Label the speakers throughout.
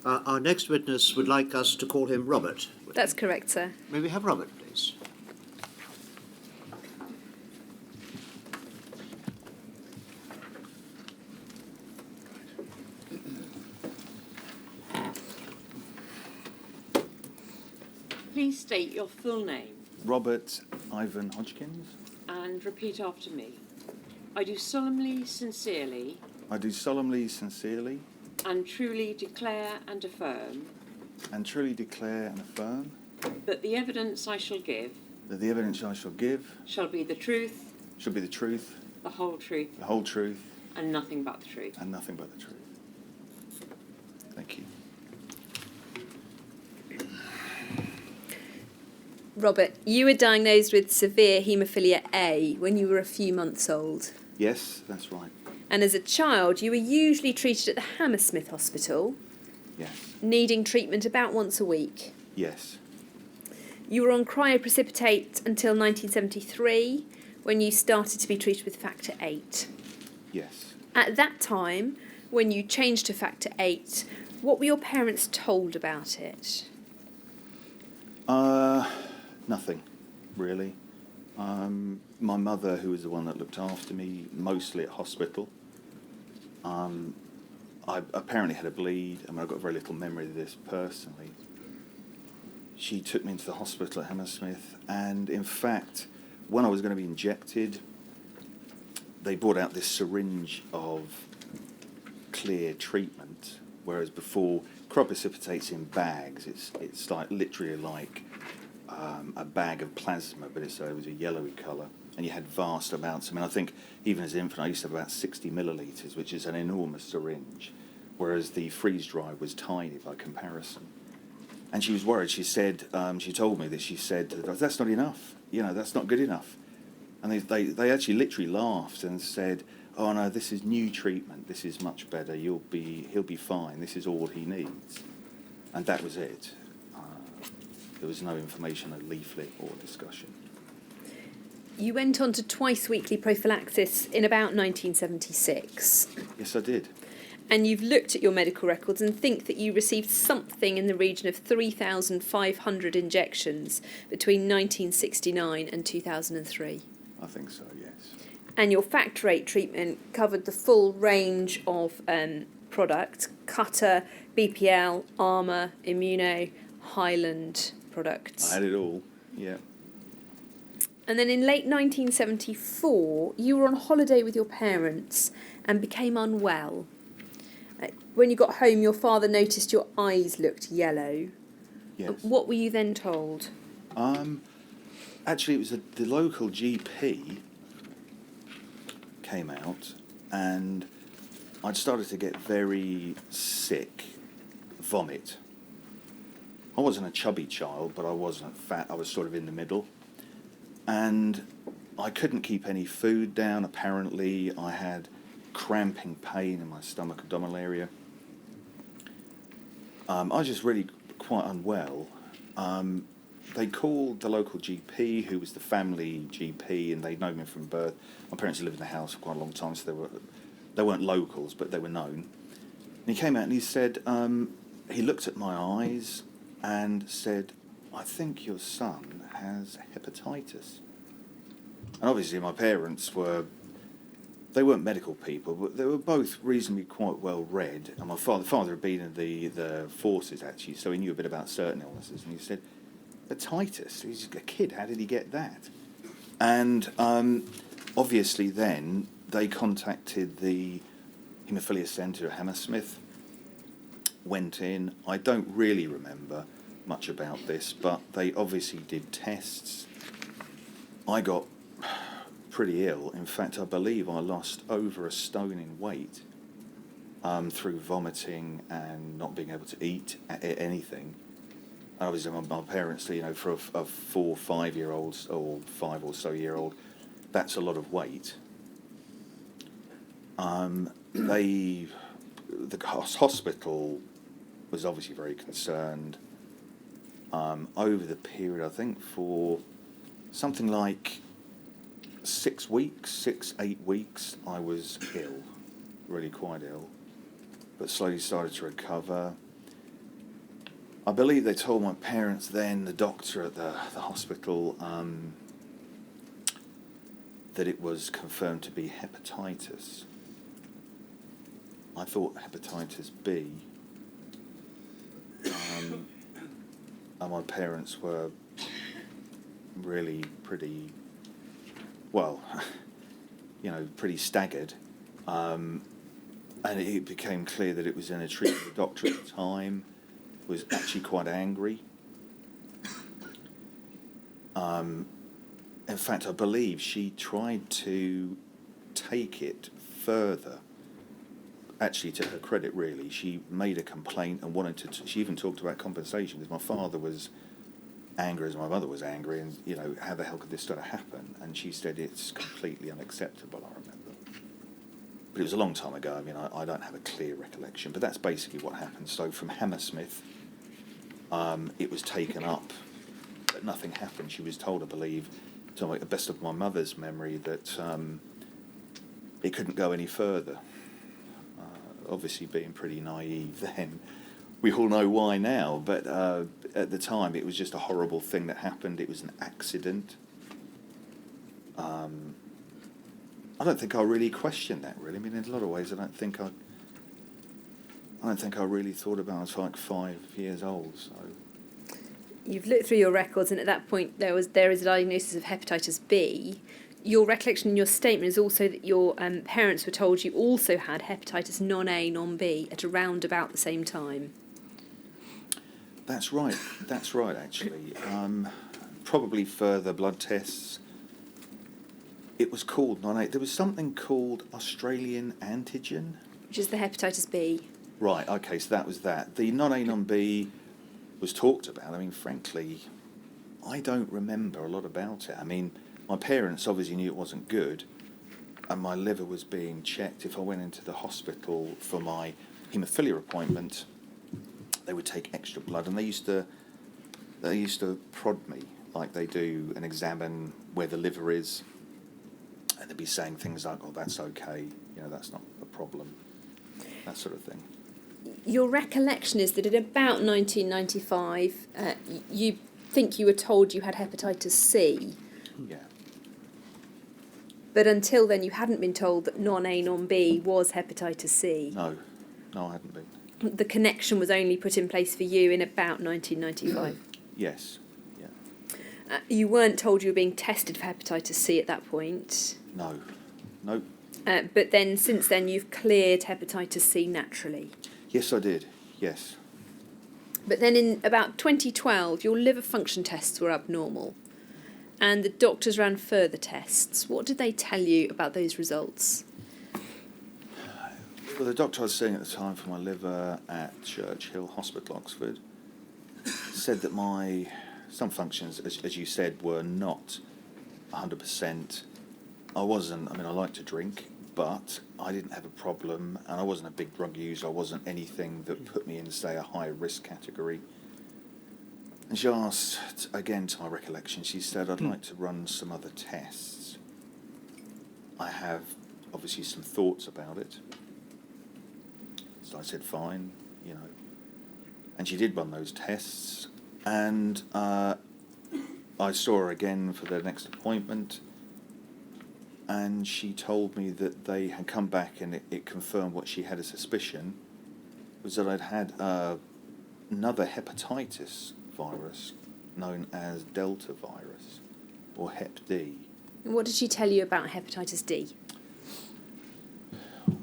Speaker 1: Our next witness would like us to call him Robert.
Speaker 2: That's correct, sir.
Speaker 1: May we have Robert, please?
Speaker 3: Please state your full name
Speaker 4: Robert Ivan Hodgkins.
Speaker 3: and repeat after me. I do solemnly, sincerely,
Speaker 4: I do solemnly, sincerely,
Speaker 3: and truly declare and affirm
Speaker 4: and truly declare and affirm
Speaker 3: that the evidence I shall give
Speaker 4: that the evidence I shall give
Speaker 3: shall be the truth,
Speaker 4: shall be the truth,
Speaker 3: the whole truth,
Speaker 4: the whole truth,
Speaker 3: and nothing but the truth.
Speaker 4: and nothing but the truth. Thank you.
Speaker 2: Robert, you were diagnosed with severe haemophilia A when you were a few months old.
Speaker 4: Yes, that's right.
Speaker 2: And as a child, you were usually treated at the Hammersmith Hospital,
Speaker 4: Yes.
Speaker 2: needing treatment about once a week.
Speaker 4: Yes.
Speaker 2: You were on cryoprecipitate until 1973, when you started to be treated with factor 8.
Speaker 4: Yes.
Speaker 2: At that time, when you changed to factor 8, what were your parents told about it?
Speaker 4: Nothing, really. My mother, who was the one that looked after me, mostly at hospital. I apparently had a bleed. I mean, I've got very little memory of this personally. She took me into the hospital at Hammersmith, and in fact, when I was going to be injected, they brought out this syringe of clear treatment, whereas before, cryoprecipitate in bags. It's like literally like a bag of plasma, but it was a yellowy colour, and you had vast amounts. I mean, I think even as an infant, I used to have about 60 millilitres, which is an enormous syringe, whereas the freeze-dry was tiny by comparison. And she was worried. She said, she told me that she said, that's not enough. You know, that's not good enough. And they actually literally laughed and said, oh no, this is new treatment. This is much better. He'll be fine. This is all he needs. And that was it. There was no information, no leaflet or discussion.
Speaker 2: You went on to twice-weekly prophylaxis in about 1976.
Speaker 4: Yes, I did.
Speaker 2: And you've looked at your medical records and think that you received something in the region of 3,500 injections between 1969 and 2003.
Speaker 4: I think so, yes.
Speaker 2: And your factor 8 treatment covered the full range of products: Cutter, BPL, Armour, Immuno, Highland products.
Speaker 4: I had it all, yeah.
Speaker 2: And then in late 1974, you were on holiday with your parents and became unwell. When you got home, your father noticed your eyes looked yellow.
Speaker 4: Yes.
Speaker 2: What were you then told?
Speaker 4: Actually, it was the local GP came out, and I'd started to get very sick, vomit. I wasn't a chubby child, but I wasn't fat. I was sort of in the middle. And I couldn't keep any food down, apparently. I had cramping pain in my stomach, abdominal area. I was just really quite unwell. They called the local GP, who was the family GP, and they'd known me from birth. My parents had lived in the house for quite a long time, so they weren't locals, but they were known. And he came out and he said, he looked at my eyes and said, I think your son has hepatitis. And obviously my parents they weren't medical people, but they were both reasonably quite well read. And my father had been in the forces, actually, so he knew a bit about certain illnesses. And he said, hepatitis? He's a kid, how did he get that? And obviously then they contacted the haemophilia centre at Hammersmith, went in. I don't really remember much about this, but they obviously did tests. I got pretty ill. In fact, I believe I lost over a stone in weight through vomiting and not being able to eat anything. Obviously, my parents, you know, for a 4 or 5 year old or 5 or so year old, that's a lot of weight. The hospital was obviously very concerned. Over the period, I think for something like 6 weeks, 8 weeks, I was ill, really quite ill, but slowly started to recover. I believe they told my parents then, the doctor at the hospital, that it was confirmed to be hepatitis. I thought hepatitis B. And my parents were really pretty, well, pretty staggered. And it became clear that it was in a treatment. The doctor at the time was actually quite angry. In fact, I believe she tried to take it further. Actually, to her credit, really, she made a complaint and wanted to. She even talked about compensation because my father was angry as my mother was angry, and how the hell could this sort of happen? And she said it's completely unacceptable. I remember, but it was a long time ago. I mean, I don't have a clear recollection, but that's basically what happened. So from Hammersmith, it was taken up, but nothing happened. She was told, I believe, to the best of my mother's memory, that it couldn't go any further. Obviously, being pretty naive then, we all know why now. But at the time, it was just a horrible thing that happened. It was an accident. I don't think I really questioned that. Really, I mean, in a lot of ways, I don't think I really thought about it. I was like 5 years old. So
Speaker 2: You've looked through your records, and at that point there is a diagnosis of hepatitis B. Your recollection in your statement is also that your parents were told you also had hepatitis non-A, non-B at around about the same time.
Speaker 4: That's right. That's right, actually. Probably further blood tests. It was called non-A. There was something called Australian antigen.
Speaker 2: Which is the hepatitis B.
Speaker 4: Right, okay, so that was that. The non-A, non-B was talked about. I mean, frankly, I don't remember a lot about it. I mean, my parents obviously knew it wasn't good, and my liver was being checked. If I went into the hospital for my haemophilia appointment, they would take extra blood, and they used to prod me like they do and examine where the liver is, and they'd be saying things like, "Oh, that's okay, that's not a problem," that sort of thing.
Speaker 2: Your recollection is that at about 1995, you think you were told you had hepatitis C.
Speaker 4: Yeah.
Speaker 2: But until then, you hadn't been told that non-A, non-B was hepatitis C.
Speaker 4: No, I hadn't been.
Speaker 2: The connection was only put in place for you in about 1995.
Speaker 4: Yes, yeah.
Speaker 2: You weren't told you were being tested for hepatitis C at that point.
Speaker 4: No.
Speaker 2: But then, since then, you've cleared hepatitis C naturally.
Speaker 4: Yes, I did, yes.
Speaker 2: But then in about 2012, your liver function tests were abnormal. And the doctors ran further tests. What did they tell you about those results?
Speaker 4: Well, the doctor I was seeing at the time for my liver at Churchill Hospital, Oxford, said that some functions, as you said, were not 100%. I like to drink, but I didn't have a problem, and I wasn't a big drug user. I wasn't anything that put me in, say, a high risk category. And she asked, again to my recollection, she said, "I'd like to run some other tests. I have obviously some thoughts about it." So I said, fine, And she did run those tests, and I saw her again for the next appointment, and she told me that they had come back and it confirmed what she had a suspicion, was that I'd had another hepatitis virus known as Delta virus, or Hep D.
Speaker 2: What did she tell you about hepatitis D?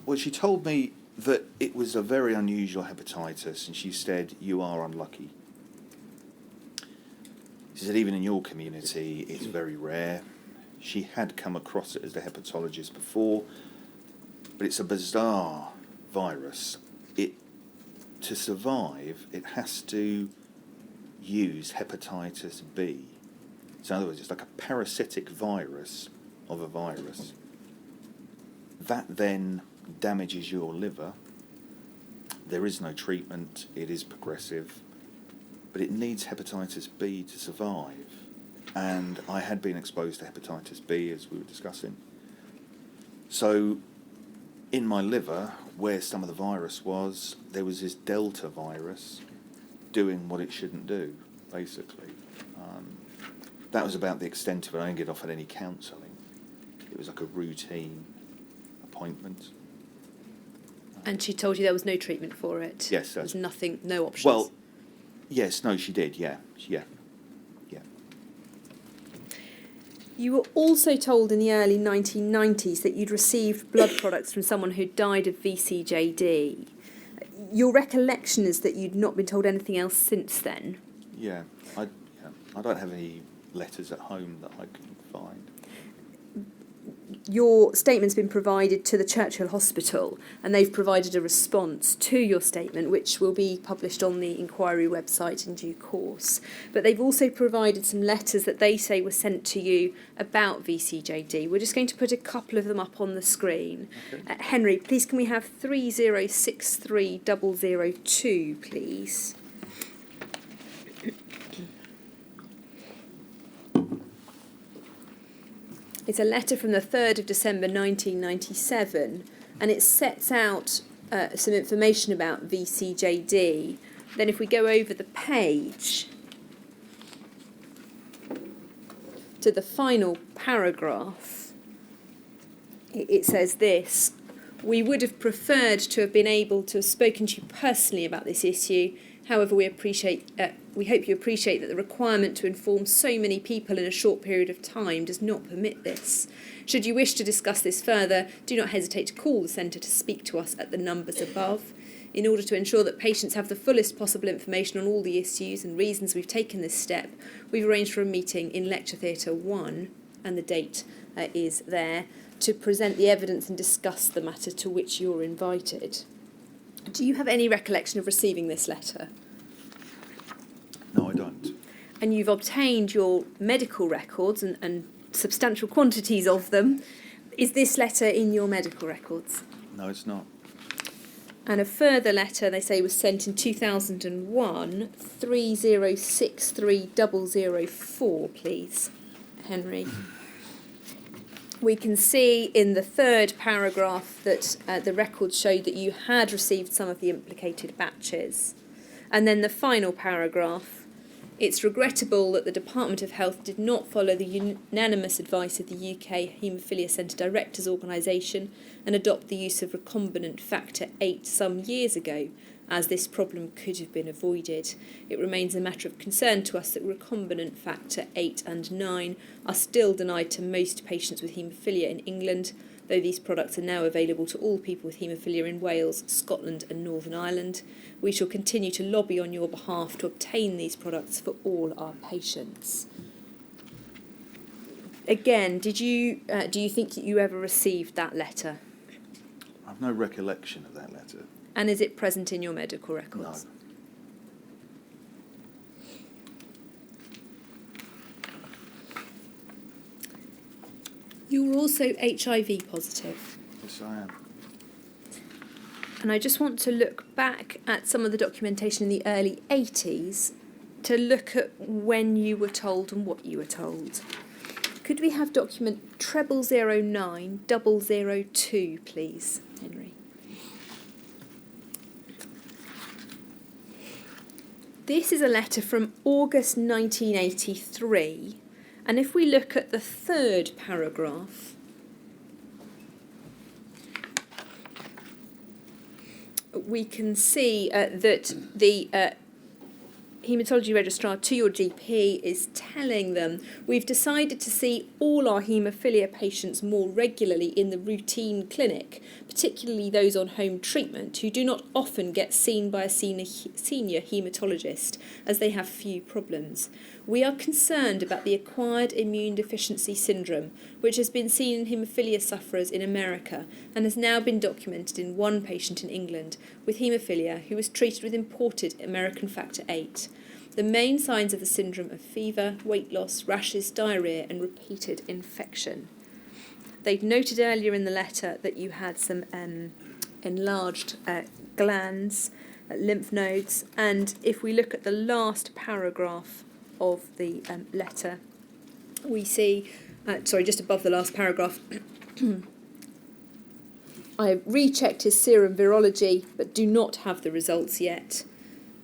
Speaker 4: Well, she told me that it was a very unusual hepatitis, and she said, "You are unlucky." She said, "Even in your community, it's very rare." She had come across it as a hepatologist before, but it's a bizarre virus. To survive, it has to use hepatitis B. So in other words, it's like a parasitic virus of a virus. That then damages your liver. There is no treatment, it is progressive, but it needs hepatitis B to survive. And I had been exposed to hepatitis B, as we were discussing. So in my liver, where some of the virus was, there was this Delta virus, doing what it shouldn't do, basically. That was about the extent of it. I didn't get offered any counselling. It was like a routine appointment.
Speaker 2: And she told you there was no treatment for it?
Speaker 4: Yes.
Speaker 2: There's nothing, no options?
Speaker 4: Well, yes, no, she did, yeah.
Speaker 2: You were also told in the early 1990s that you'd received blood products from someone who died of VCJD. Your recollection is that you'd not been told anything else since then?
Speaker 4: Yeah. I don't have any letters at home that I can find.
Speaker 2: Your statement's been provided to the Churchill Hospital, and they've provided a response to your statement, which will be published on the inquiry website in due course. But they've also provided some letters that they say were sent to you about VCJD. We're just going to put a couple of them up on the screen.
Speaker 4: Okay.
Speaker 2: Henry, please can we have 3063002, please? It's a letter from the 3rd of December 1997, and it sets out some information about VCJD. Then if we go over the page to the final paragraph, it says this: "We would have preferred to have been able to have spoken to you personally about this issue. However, we hope you appreciate that the requirement to inform so many people in a short period of time does not permit this. Should you wish to discuss this further, do not hesitate to call the centre to speak to us at the numbers above. In order to ensure that patients have the fullest possible information on all the issues and reasons we've taken this step, we've arranged for a meeting in Lecture Theatre 1, and the date is there, to present the evidence and discuss the matter to which you're invited." Do you have any recollection of receiving this letter?
Speaker 4: No, I don't.
Speaker 2: And you've obtained your medical records and substantial quantities of them. Is this letter in your medical records?
Speaker 4: No, it's not.
Speaker 2: And a further letter, they say, was sent in 2001, 3063004, please, Henry. We can see in the third paragraph that the records showed that you had received some of the implicated batches. And then the final paragraph: "It's regrettable that the Department of Health did not follow the unanimous advice of the UK Haemophilia Centre Directors Organisation and adopt the use of recombinant factor 8 some years ago, as this problem could have been avoided. It remains a matter of concern to us that recombinant factor 8 and 9 are still denied to most patients with haemophilia in England, though these products are now available to all people with haemophilia in Wales, Scotland and Northern Ireland. We shall continue to lobby on your behalf to obtain these products for all our patients." Again, do you think that you ever received that letter?
Speaker 4: I have no recollection of that letter.
Speaker 2: And is it present in your medical records?
Speaker 4: No.
Speaker 2: You were also HIV positive.
Speaker 4: Yes, I am.
Speaker 2: And I just want to look back at some of the documentation in the early 80s to look at when you were told and what you were told. Could we have document 009002, please, Henry? This is a letter from August 1983, and if we look at the third paragraph, we can see that the haematology registrar to your GP is telling them, "We've decided to see all our haemophilia patients more regularly in the routine clinic, particularly those on home treatment who do not often get seen by a senior haematologist as they have few problems. We are concerned about the acquired immune deficiency syndrome, which has been seen in haemophilia sufferers in America and has now been documented in one patient in England with haemophilia who was treated with imported American factor 8. The main signs of the syndrome are fever, weight loss, rashes, diarrhoea and repeated infection." They'd noted earlier in the letter that you had some enlarged glands, lymph nodes, and if we look at the last paragraph of the letter, we see, just above the last paragraph, "I rechecked his serum virology but do not have the results yet.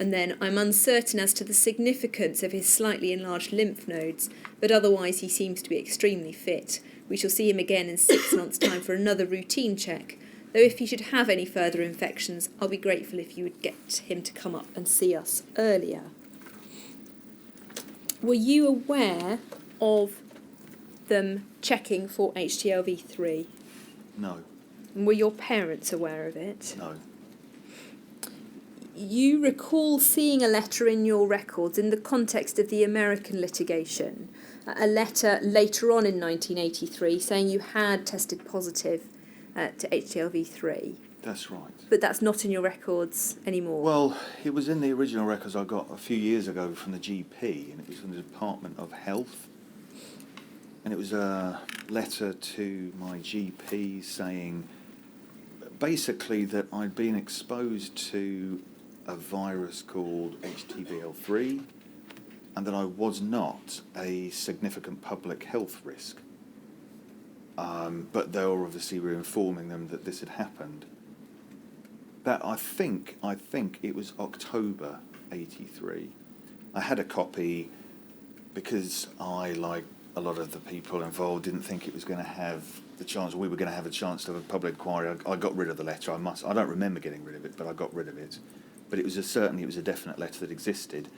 Speaker 2: And then, I'm uncertain as to the significance of his slightly enlarged lymph nodes, but otherwise he seems to be extremely fit. We shall see him again in 6 months' time for another routine check, though if he should have any further infections, I'll be grateful if you would get him to come up and see us earlier. Were you aware of them checking for HTLV3?
Speaker 4: No,
Speaker 2: And were your parents aware of it?
Speaker 4: no.
Speaker 2: You recall seeing a letter in your records in the context of the American litigation, a letter later on in 1983 saying you had tested positive to HTLV3,
Speaker 4: That's right.
Speaker 2: but that's not in your records anymore.
Speaker 4: Well, it was in the original records I got a few years ago from the GP, and it was from the Department of Health. And it was a letter to my GP saying basically that I'd been exposed to a virus called HTVL3 and that I was not a significant public health risk. But they were obviously informing them that this had happened. That I think it was October 83. I had a copy because I, like a lot of the people involved, didn't think it was going to have the chance, we were going to have a chance to have a public inquiry. I got rid of the letter. I don't remember getting rid of it, but I got rid of it. But it was certainly a definite letter that existed.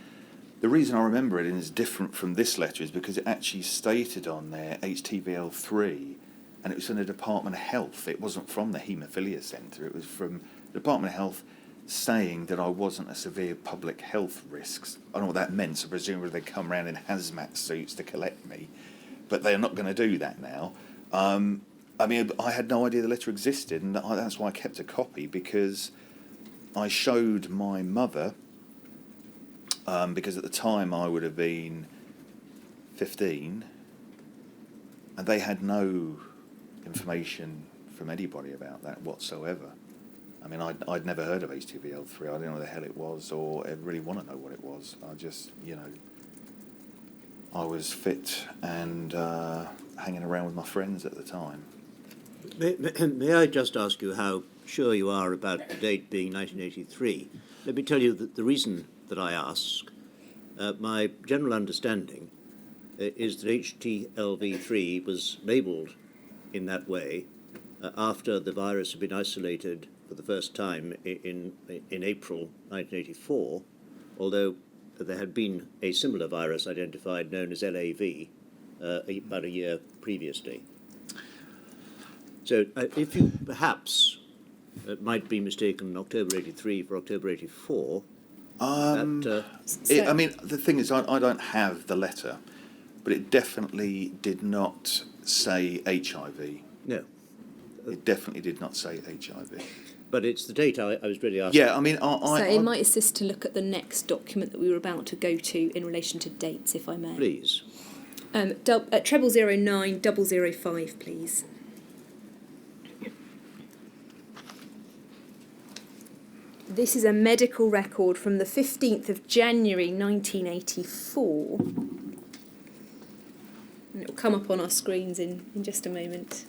Speaker 4: The reason I remember it and is different from this letter is because it actually stated on there HTVL3, and it was from the Department of Health. It wasn't from the Haemophilia Centre. It was from the Department of Health saying that I wasn't a severe public health risk. I don't know what that meant, so presumably they'd come around in hazmat suits to collect me. But they're not going to do that now. I mean, I had no idea the letter existed, and that's why I kept a copy, because I showed my mother, because at the time I would have been 15, and they had no information from anybody about that whatsoever. I mean, I'd never heard of HTVL3. I didn't know what the hell it was, or I really want to know what it was. I just, I was fit and hanging around with my friends at the time.
Speaker 1: May I just ask you how sure you are about the date being 1983? Let me tell you that the reason that I ask, my general understanding is that HTLV3 was labelled in that way after the virus had been isolated for the first time in April 1984, although there had been a similar virus identified known as LAV about a year previously. So if you perhaps might be mistaken October 83 for October 84,
Speaker 4: I mean, the thing is, I don't have the letter, but it definitely did not say HIV.
Speaker 1: no.
Speaker 4: It definitely did not say HIV.
Speaker 1: But it's the date I was really asking.
Speaker 4: Yeah, I mean,
Speaker 2: So it might assist to look at the next document that we were about to go to in relation to dates, if I may.
Speaker 1: Please.
Speaker 2: 009005, please. This is a medical record from the 15th of January 1984. And it will come up on our screens in just a moment.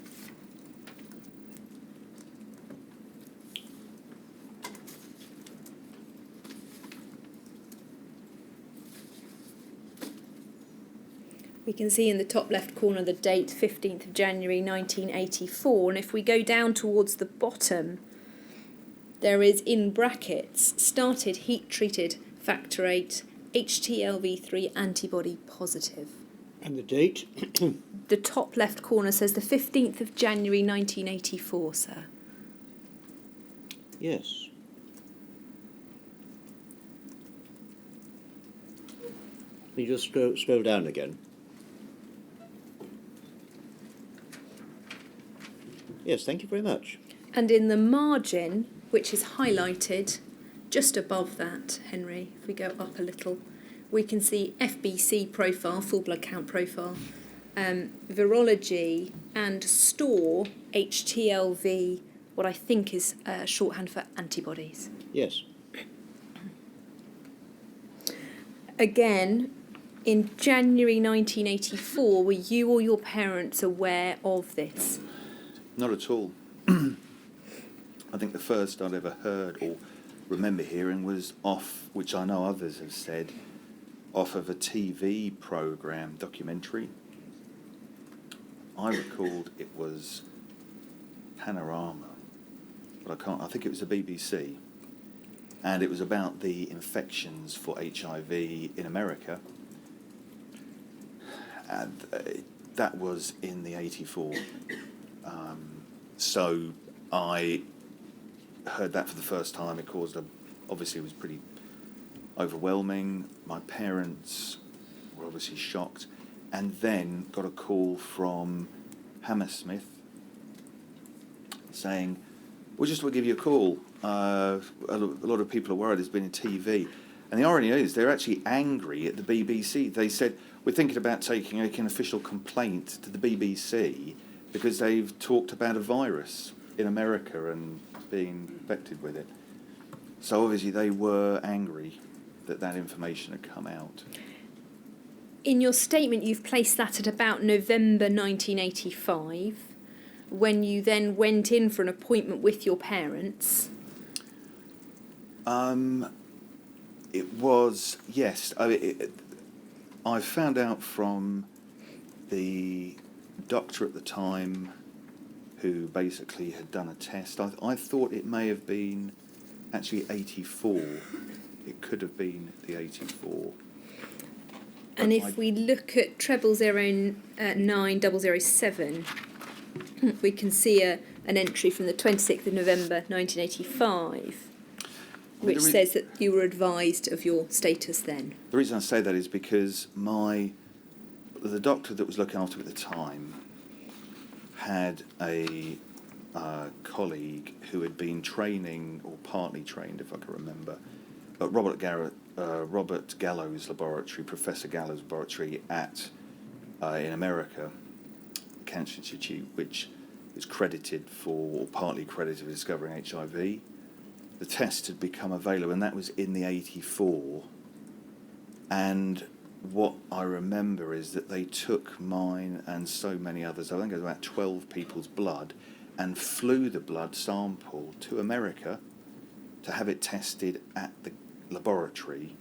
Speaker 2: We can see in the top left corner the date, 15th of January 1984, and if we go down towards the bottom, there is in brackets, started heat-treated factor VIII, HTLV3 antibody positive.
Speaker 1: And the date?
Speaker 2: The top left corner says the 15th of January 1984, sir.
Speaker 1: Yes. You just scroll down again. Yes, thank you very much.
Speaker 2: And in the margin, which is highlighted just above that, Henry, if we go up a little, we can see FBC profile, full blood count profile, virology, and store HTLV, what I think is shorthand for antibodies.
Speaker 1: Yes.
Speaker 2: Again, in January 1984, were you or your parents aware of this?
Speaker 4: not at all. I think the first I'd ever heard or remember hearing was off, which I know others have said, off of a TV programme, documentary. I recalled it was Panorama, but I think it was the BBC, and it was about the infections for HIV in America, and that was in the 84. So I heard that for the first time. It obviously it was pretty overwhelming. My parents were obviously shocked, and then got a call from Hammersmith saying, "We just will give you a call. A lot of people are worried. There's been a TV." And the irony is, they're actually angry at the BBC. They said, "We're thinking about making an official complaint to the BBC because they've talked about a virus in America and being infected with it." So obviously they were angry that information had come out.
Speaker 2: In your statement, you've placed that at about November 1985, when you then went in for an appointment with your parents.
Speaker 4: It was, yes. I found out from the doctor at the time, who basically had done a test. I thought it may have been actually 84. It could have been the 84.
Speaker 2: And if we look at 009007, we can see an entry from the 26th of November 1985, which says that you were advised of your status then.
Speaker 4: The reason I say that is because the doctor that was looking after me at the time had a colleague who had been training, or partly trained, if I can remember, at Robert Gallo's laboratory, Professor Gallo's laboratory in America, the Cancer Institute, which is credited for, or partly credited for discovering HIV. The test had become available, and that was in the 84. And what I remember is that they took mine and so many others, I think it was about 12 people's blood, and flew the blood sample to America to have it tested at the laboratory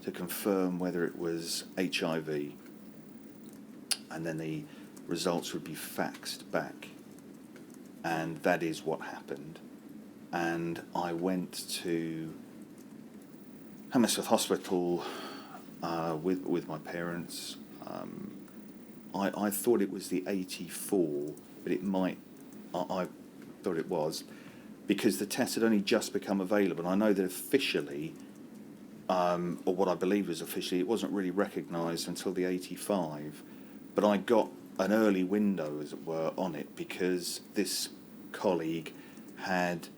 Speaker 4: to confirm whether it was HIV. And then the results would be faxed back. And that is what happened. And I went to Hammersmith Hospital with my parents. I thought it was the 84, but I thought it was, because the test had only just become available. And I know that officially, or what I believe was officially, it wasn't really recognised until the 85. But I got an early window, as it were, on it, because this colleague had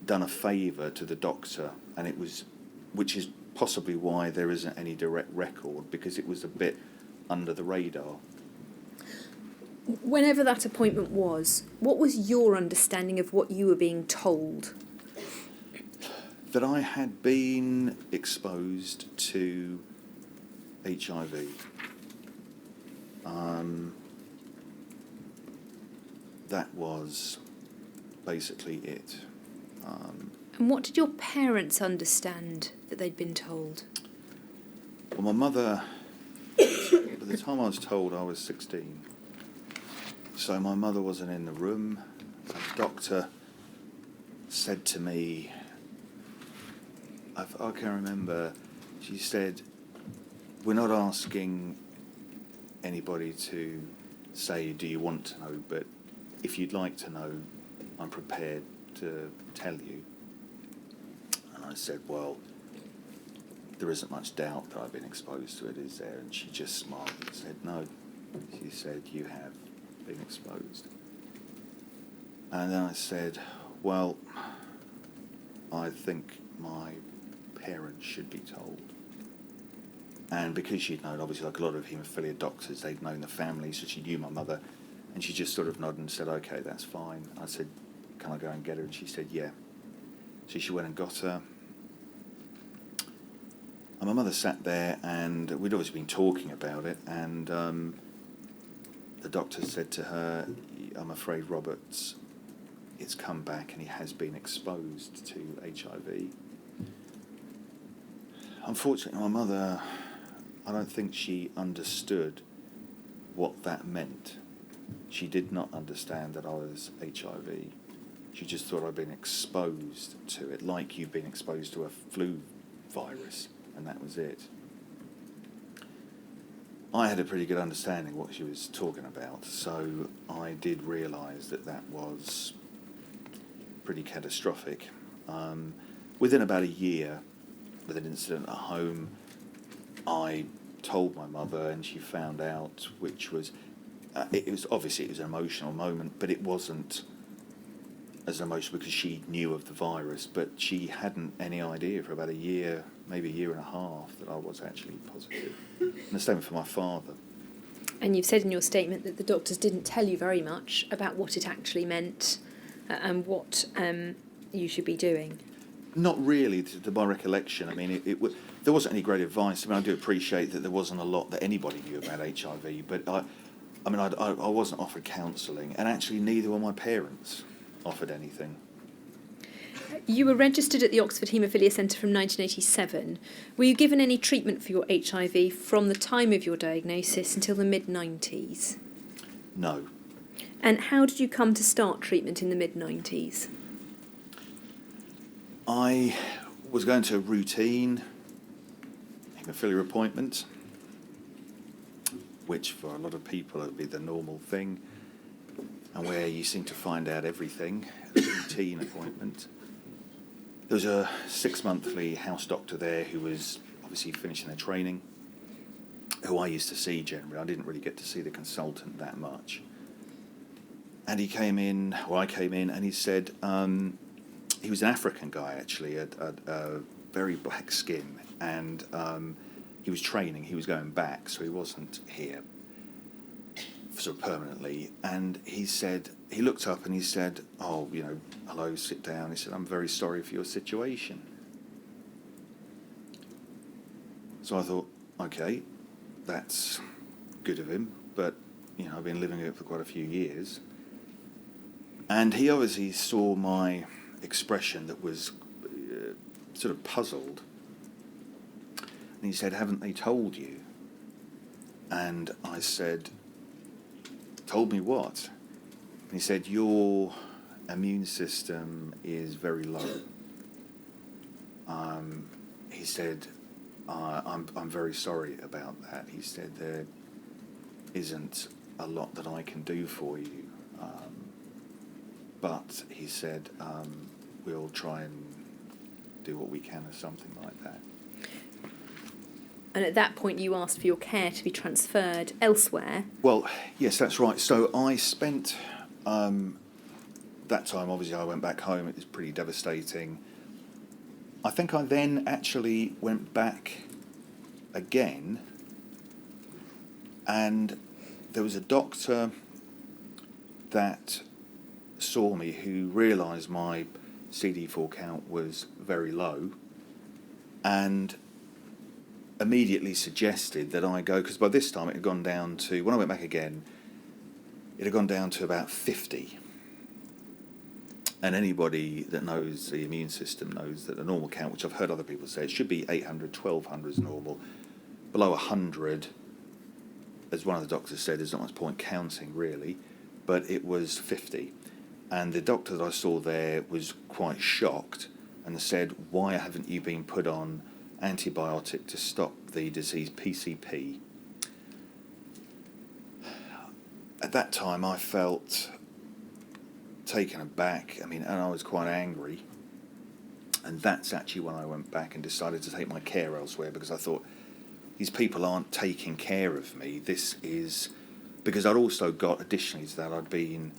Speaker 4: done a favour to the doctor, and which is possibly why there isn't any direct record, because it was a bit under the radar.
Speaker 2: Whenever that appointment was, what was your understanding of what you were being told?
Speaker 4: That I had been exposed to HIV. That was basically it.
Speaker 2: And what did your parents understand that they'd been told?
Speaker 4: Well, my mother, by the time I was told, I was 16. So my mother wasn't in the room. The doctor said to me, I can remember, she said, "We're not asking anybody to say, do you want to know, but if you'd like to know, I'm prepared to tell you." And I said, "Well, there isn't much doubt that I've been exposed to it, is there?" And she just smiled and said, "No." She said, "You have been exposed." And then I said, "Well, I think my parents should be told." And because she'd known, obviously, like a lot of haemophilia doctors, they'd known the family, so she knew my mother, and she just sort of nodded and said, "Okay, that's fine." I said, "Can I go and get her?" And she said, "Yeah." So she went and got her. And my mother sat there, and we'd obviously been talking about it, and the doctor said to her, "I'm afraid Robert's, it's come back and he has been exposed to HIV." Unfortunately, my mother, I don't think she understood what that meant. She did not understand that I was HIV. She just thought I'd been exposed to it, like you've been exposed to a flu virus, and that was it. I had a pretty good understanding what she was talking about, so I did realise that that was pretty catastrophic. Within about a year, with an incident at home, I told my mother, and she found out, which was, it was obviously it was an emotional moment, but it wasn't as emotional because she knew of the virus, but she hadn't any idea for about a year, maybe a year and a half, that I was actually positive. And the same for my father.
Speaker 2: And you've said in your statement that the doctors didn't tell you very much about what it actually meant and what you should be doing.
Speaker 4: Not really, to my recollection. I mean, there wasn't any great advice. I mean, I do appreciate that there wasn't a lot that anybody knew about HIV, but I wasn't offered counselling, and actually neither were my parents offered anything.
Speaker 2: You were registered at the Oxford Haemophilia Centre from 1987. Were you given any treatment for your HIV from the time of your diagnosis until the mid-90s?
Speaker 4: No.
Speaker 2: And how did you come to start treatment in the mid-90s?
Speaker 4: I was going to a routine haemophilia appointment, which for a lot of people would be the normal thing, and where you seem to find out everything, a routine appointment. There was a 6-monthly house doctor there who was obviously finishing their training, who I used to see generally. I didn't really get to see the consultant that much. And I came in, and he said, he was an African guy actually, a very black skin, and he was training, he was going back, so he wasn't here sort of permanently. And he said, he looked up and he said, "Oh, hello, sit down." He said, "I'm very sorry for your situation." So I thought, okay, that's good of him, but I've been living it for quite a few years. And he obviously saw my expression that was sort of puzzled. And he said, "Haven't they told you?" And I said, "Told me what?" And he said, "Your immune system is very low." He said, I'm very sorry about that." He said, "There isn't a lot that I can do for you. But," he said, "we'll try and do what we can," or something like that.
Speaker 2: And at that point you asked for your care to be transferred elsewhere.
Speaker 4: Well, yes, that's right. So I spent that time, obviously I went back home. It was pretty devastating. I think I then actually went back again, and there was a doctor that saw me who realised my CD4 count was very low, and immediately suggested that I go, because by this time it had gone down to, when I went back again, it had gone down to about 50. And anybody that knows the immune system knows that the normal count, which I've heard other people say, it should be 800, 1200 is normal. Below 100, as one of the doctors said, there's not much point counting really, but it was 50. And the doctor that I saw there was quite shocked and said, "Why haven't you been put on antibiotic to stop the disease PCP?" At that time I felt taken aback, and I was quite angry, and that's actually when I went back and decided to take my care elsewhere, because I thought, these people aren't taking care of me. This is because I'd also got, additionally to that, I'd been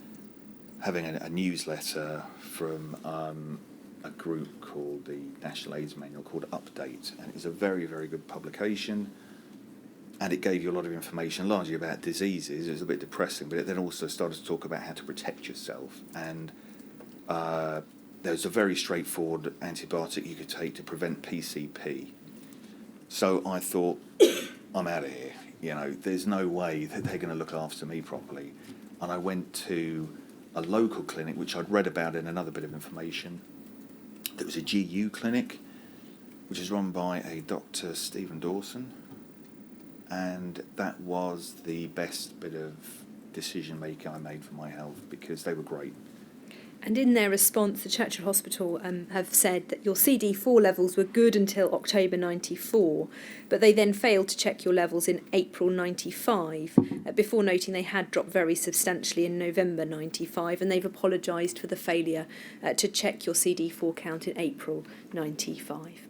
Speaker 4: having a newsletter from a group called the National AIDS Manual called Update, and it was a very, very good publication, and it gave you a lot of information, largely about diseases. It was a bit depressing, but it then also started to talk about how to protect yourself, and there was a very straightforward antibiotic you could take to prevent PCP. So I thought, I'm out of here. There's no way that they're going to look after me properly. And I went to a local clinic, which I'd read about in another bit of information. There was a GU clinic, which is run by a Dr. Stephen Dawson, and that was the best bit of decision making I made for my health because they were great.
Speaker 2: And in their response, the Churchill Hospital have said that your CD4 levels were good until October 94, but they then failed to check your levels in April 95, before noting they had dropped very substantially in November 95, and they've apologised for the failure to check your CD4 count in April 95.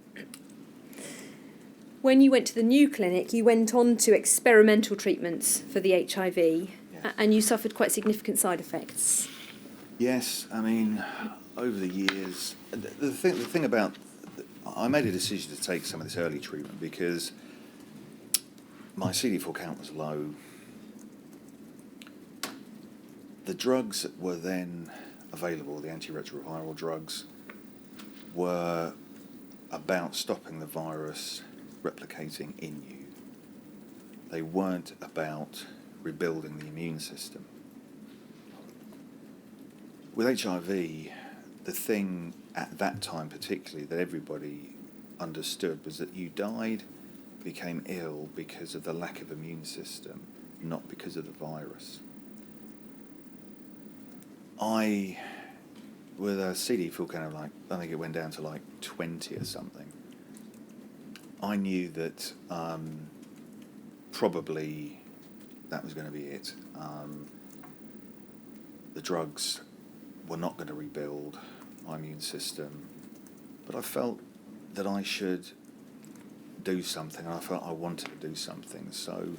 Speaker 2: When you went to the new clinic, you went on to experimental treatments for the HIV,
Speaker 4: Yes.
Speaker 2: and you suffered quite significant side effects.
Speaker 4: Yes, I mean, over the years, the thing about, I made a decision to take some of this early treatment because my CD4 count was low. The drugs that were then available, the antiretroviral drugs, were about stopping the virus replicating in you. They weren't about rebuilding the immune system. With HIV, the thing at that time particularly that everybody understood was that you died, became ill because of the lack of immune system, not because of the virus. With a CD4 kind of like, I think it went down to like 20 or something, I knew that probably that was going to be it. The drugs were not going to rebuild my immune system, but I felt that I should do something, and I felt I wanted to do something. So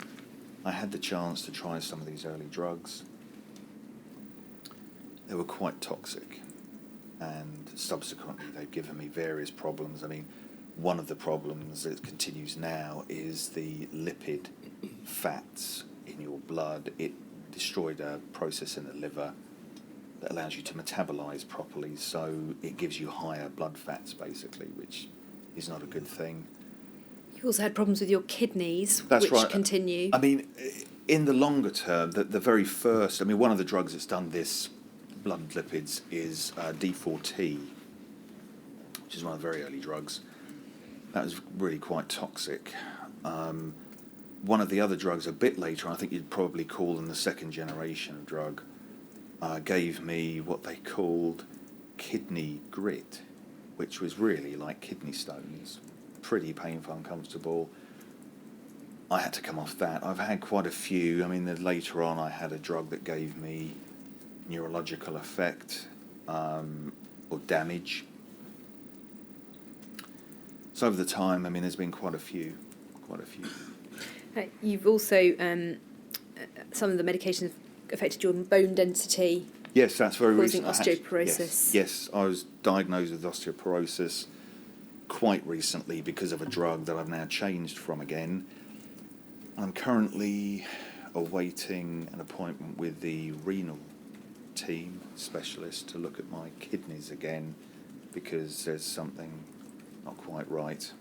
Speaker 4: I had the chance to try some of these early drugs. They were quite toxic, and subsequently they've given me various problems. I mean, one of the problems that continues now is the lipid fats in your blood. It destroyed a process in the liver that allows you to metabolize properly, so it gives you higher blood fats, basically, which is not a good thing.
Speaker 2: You also had problems with your kidneys,
Speaker 4: That's
Speaker 2: which
Speaker 4: right.
Speaker 2: continue.
Speaker 4: I mean, in the longer term, the very first, I mean, one of the drugs that's done this, blood lipids, is D4T, which is one of the very early drugs. That was really quite toxic. One of the other drugs a bit later, I think you'd probably call them the second generation of drug, gave me what they called kidney grit, which was really like kidney stones. Pretty painful, uncomfortable. I had to come off that. I've had quite a few. I mean, then later on I had a drug that gave me neurological effect or damage. So over the time, I mean, there's been quite a few.
Speaker 2: You've also, some of the medications affected your bone density.
Speaker 4: Yes, that's very
Speaker 2: causing
Speaker 4: recent.
Speaker 2: osteoporosis.
Speaker 4: Yes, I was diagnosed with osteoporosis quite recently because of a drug that I've now changed from again. I'm currently awaiting an appointment with the renal team specialist to look at my kidneys again because there's something not quite right.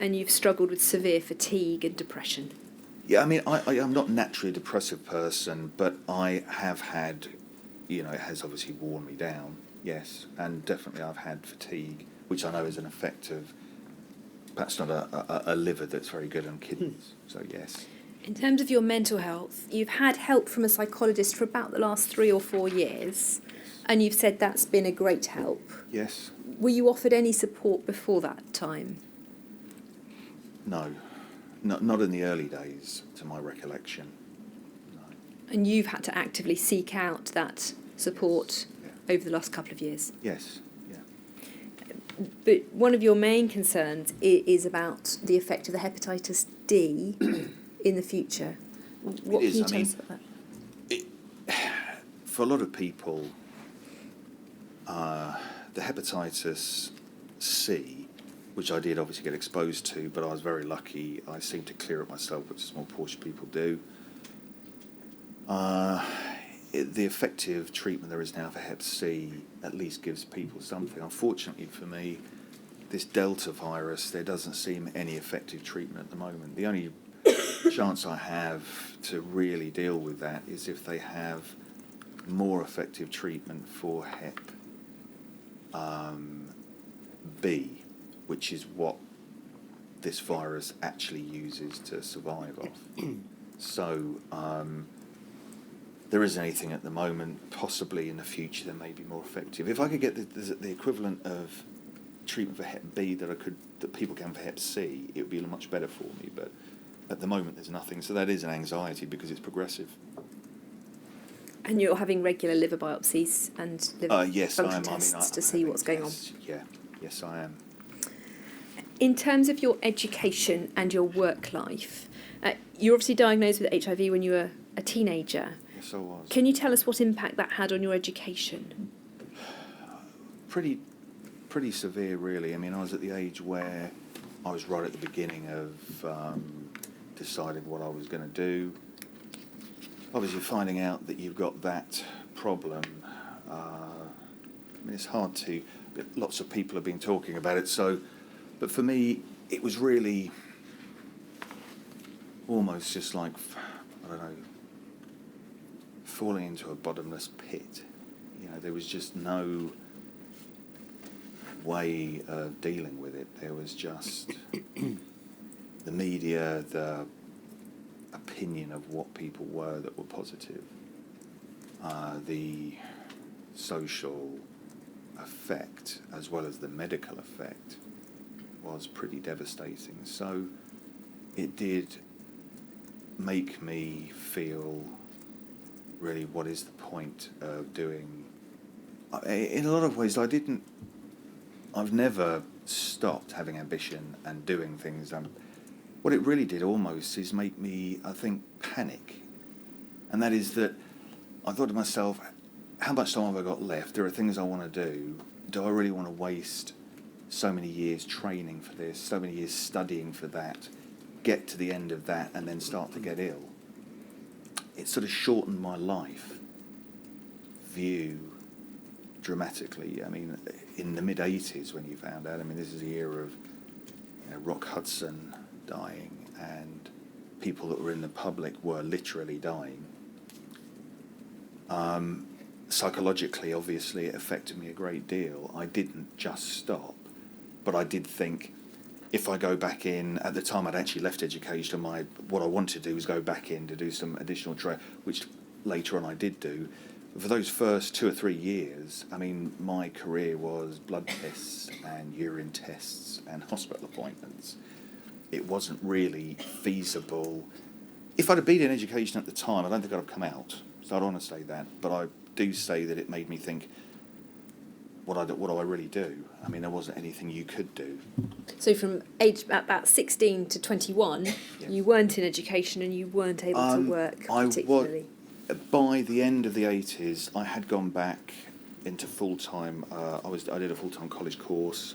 Speaker 2: And you've struggled with severe fatigue and depression.
Speaker 4: Yeah, I mean, I'm not naturally a depressive person, but I have had, it has obviously worn me down, yes. And definitely I've had fatigue, which I know is an effect of perhaps not a liver that's very good on kidneys, so yes.
Speaker 2: In terms of your mental health, you've had help from a psychologist for about the last 3 or 4 years, and you've said that's been a great help.
Speaker 4: Yes.
Speaker 2: Were you offered any support before that time?
Speaker 4: No, not in the early days, to my recollection. No.
Speaker 2: And you've had to actively seek out that support
Speaker 4: Yeah.
Speaker 2: over the last couple of years?
Speaker 4: Yes, yeah.
Speaker 2: But one of your main concerns is about the effect of the hepatitis D in the future. What
Speaker 4: It is,
Speaker 2: can you
Speaker 4: I
Speaker 2: tell
Speaker 4: mean,
Speaker 2: us about that?
Speaker 4: For a lot of people, the hepatitis C, which I did obviously get exposed to, but I was very lucky. I seemed to clear it myself, which a small portion of people do. The effective treatment there is now for Hep C at least gives people something. Unfortunately for me, this Delta virus, there doesn't seem any effective treatment at the moment. The only chance I have to really deal with that is if they have more effective treatment for Hep B, which is what this virus actually uses to survive off. So there isn't anything at the moment. Possibly in the future there may be more effective. If I could get the equivalent of treatment for Hep B that people can for Hep C, it would be much better for me. But at the moment there's nothing. So that is an anxiety because it's progressive.
Speaker 2: And you're having regular liver biopsies and liver
Speaker 4: Yes, I
Speaker 2: function
Speaker 4: am.
Speaker 2: tests to see what's going on.
Speaker 4: Yeah, yes, I am.
Speaker 2: In terms of your education and your work life, you were obviously diagnosed with HIV when you were a teenager.
Speaker 4: Yes, I was.
Speaker 2: Can you tell us what impact that had on your education?
Speaker 4: Pretty severe, really. I mean, I was at the age where I was right at the beginning of deciding what I was going to do. Obviously, finding out that you've got that problem, I mean, it's hard to. Lots of people have been talking about it, so. But for me, it was really almost just like, I don't know, falling into a bottomless pit. You know, there was just no way of dealing with it. There was just the media, the opinion of what people were that were positive, the social effect as well as the medical effect was pretty devastating. So it did make me feel really what is the point of doing. In a lot of ways I've never stopped having ambition and doing things. What it really did almost is make me, I think, panic. And that is that I thought to myself, how much time have I got left? There are things I want to do. Do I really want to waste so many years training for this, so many years studying for that, get to the end of that and then start to get ill? It sort of shortened my life view dramatically. I mean, in the mid-'80s when you found out, I mean, this is a year of Rock Hudson dying and people that were in the public were literally dying. Psychologically, obviously, it affected me a great deal. I didn't just stop, but I did think, if I go back in, at the time I'd actually left education, what I wanted to do was go back in to do some additional training, which later on I did do. For those first 2 or 3 years, I mean, my career was blood tests and urine tests and hospital appointments. It wasn't really feasible. If I'd have been in education at the time, I don't think I'd have come out. So I don't want to say that, but I do say that it made me think, what do I really do? I mean, there wasn't anything you could do.
Speaker 2: So from age about 16 to 21,
Speaker 4: Yes.
Speaker 2: you weren't in education and you weren't able to work particularly.
Speaker 4: By the end of the 80s, I had gone back into full-time. I did a full-time college course,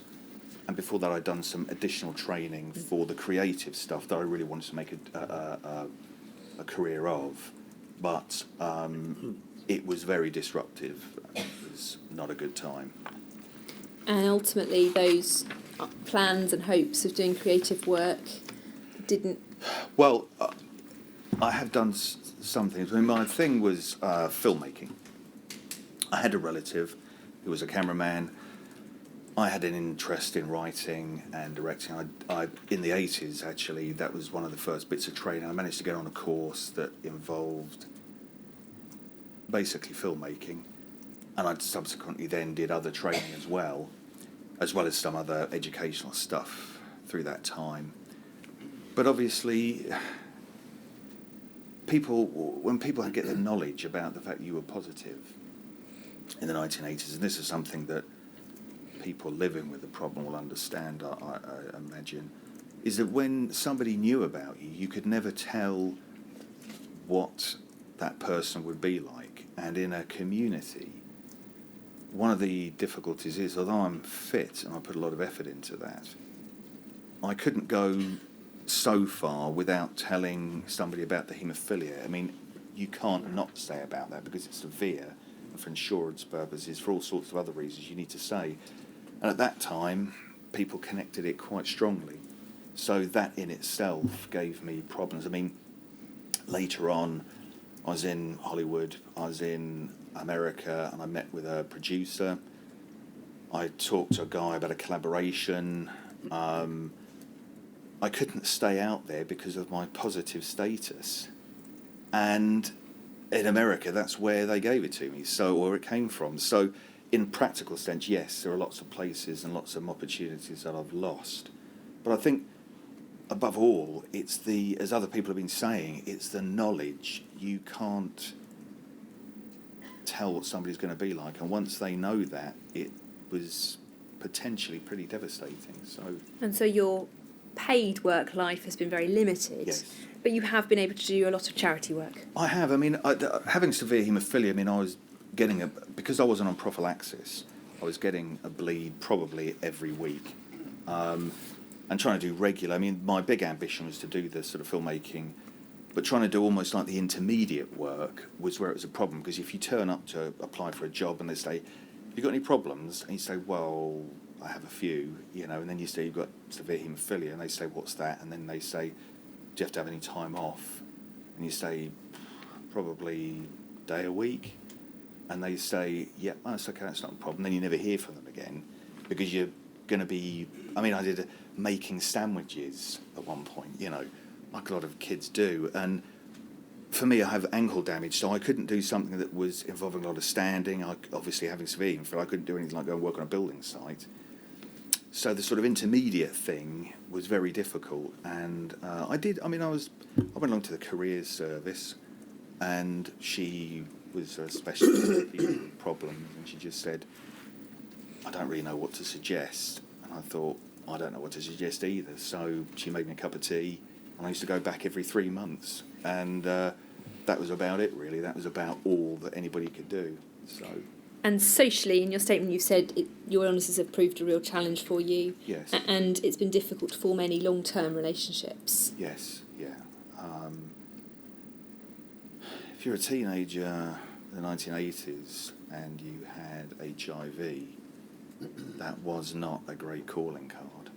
Speaker 4: and before that, I'd done some additional training for the creative stuff that I really wanted to make a career of. But it was very disruptive. It was not a good time.
Speaker 2: And ultimately, those plans and hopes of doing creative work didn't.
Speaker 4: Well, I have done some things. I mean, my thing was filmmaking. I had a relative who was a cameraman. I had an interest in writing and directing. I in the 80s, actually, that was one of the first bits of training. I managed to get on a course that involved basically filmmaking, and I subsequently then did other training as well as some other educational stuff through that time. But obviously, when people get the knowledge about the fact that you were positive in the 1980s, and this is something that people living with the problem will understand, I imagine, is that when somebody knew about you, you could never tell what that person would be like. And in a community, one of the difficulties is, although I'm fit and I put a lot of effort into that, I couldn't go so far without telling somebody about the haemophilia. I mean, you can't not say about that because it's severe, and for insurance purposes, for all sorts of other reasons, you need to say. And at that time, people connected it quite strongly. So that in itself gave me problems. I mean, later on, I was in Hollywood, I was in America, and I met with a producer. I talked to a guy about a collaboration. I couldn't stay out there because of my positive status. And in America, that's where they gave it to me, or it came from. So in practical sense, yes, there are lots of places and lots of opportunities that I've lost. But I think, above all, it's as other people have been saying, it's the knowledge. You can't tell what somebody's going to be like. And once they know that, it was potentially pretty devastating.
Speaker 2: And so your paid work life has been very limited.
Speaker 4: Yes.
Speaker 2: But you have been able to do a lot of charity work.
Speaker 4: I have. I mean, having severe haemophilia, I mean, I was getting because I wasn't on prophylaxis, I was getting a bleed probably every week. And trying to do regular. I mean, my big ambition was to do the sort of filmmaking, but trying to do almost like the intermediate work was where it was a problem, because if you turn up to apply for a job and they say, have you got any problems? And you say, well, I have a few, and then you say you've got severe haemophilia, and they say, what's that? And then they say, do you have to have any time off? And you say, probably a day a week. And they say, yeah, oh, that's okay, that's not a problem. Then you never hear from them again, because you're going to be, I mean, I did making sandwiches at one point, like a lot of kids do. And for me, I have ankle damage, so I couldn't do something that was involving a lot of standing. Obviously, having severe haemophilia, I couldn't do anything like go and work on a building site. So the sort of intermediate thing was very difficult. And I went along to the careers service, and she was a specialist in people with problems, and she just said, I don't really know what to suggest. And I thought, I don't know what to suggest either. So she made me a cup of tea, and I used to go back every 3 months. And that was about it, really. That was about all that anybody could do. So.
Speaker 2: And socially, in your statement, you've said your illnesses have proved a real challenge for you.
Speaker 4: Yes.
Speaker 2: And it's been difficult to form any long-term relationships.
Speaker 4: Yes, yeah. If you're a teenager in the 1980s and you had HIV, that was not a great calling card.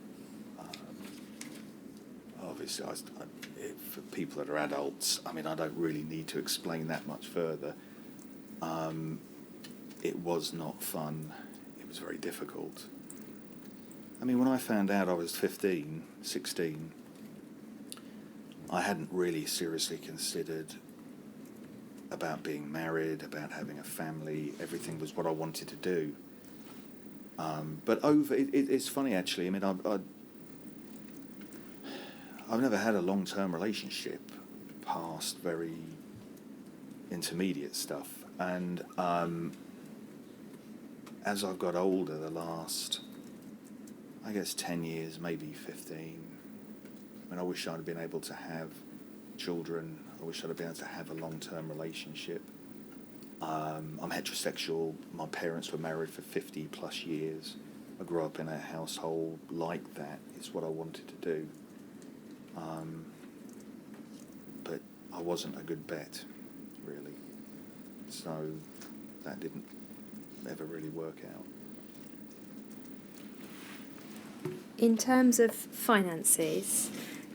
Speaker 4: Obviously, for people that are adults, I mean, I don't really need to explain that much further. It was not fun. It was very difficult. I mean, when I found out I was 15, 16, I hadn't really seriously considered about being married, about having a family. Everything was what I wanted to do. But it's funny, actually. I mean, I've never had a long-term relationship past very intermediate stuff. And as I've got older, the last, I guess, 10 years, maybe 15, I mean, I wish I'd have been able to have children. I wish I'd have been able to have a long-term relationship. I'm heterosexual. My parents were married for 50 plus years. I grew up in a household like that. It's what I wanted to do. But I wasn't a good bet, really. So that didn't ever really work out.
Speaker 2: In terms of finances,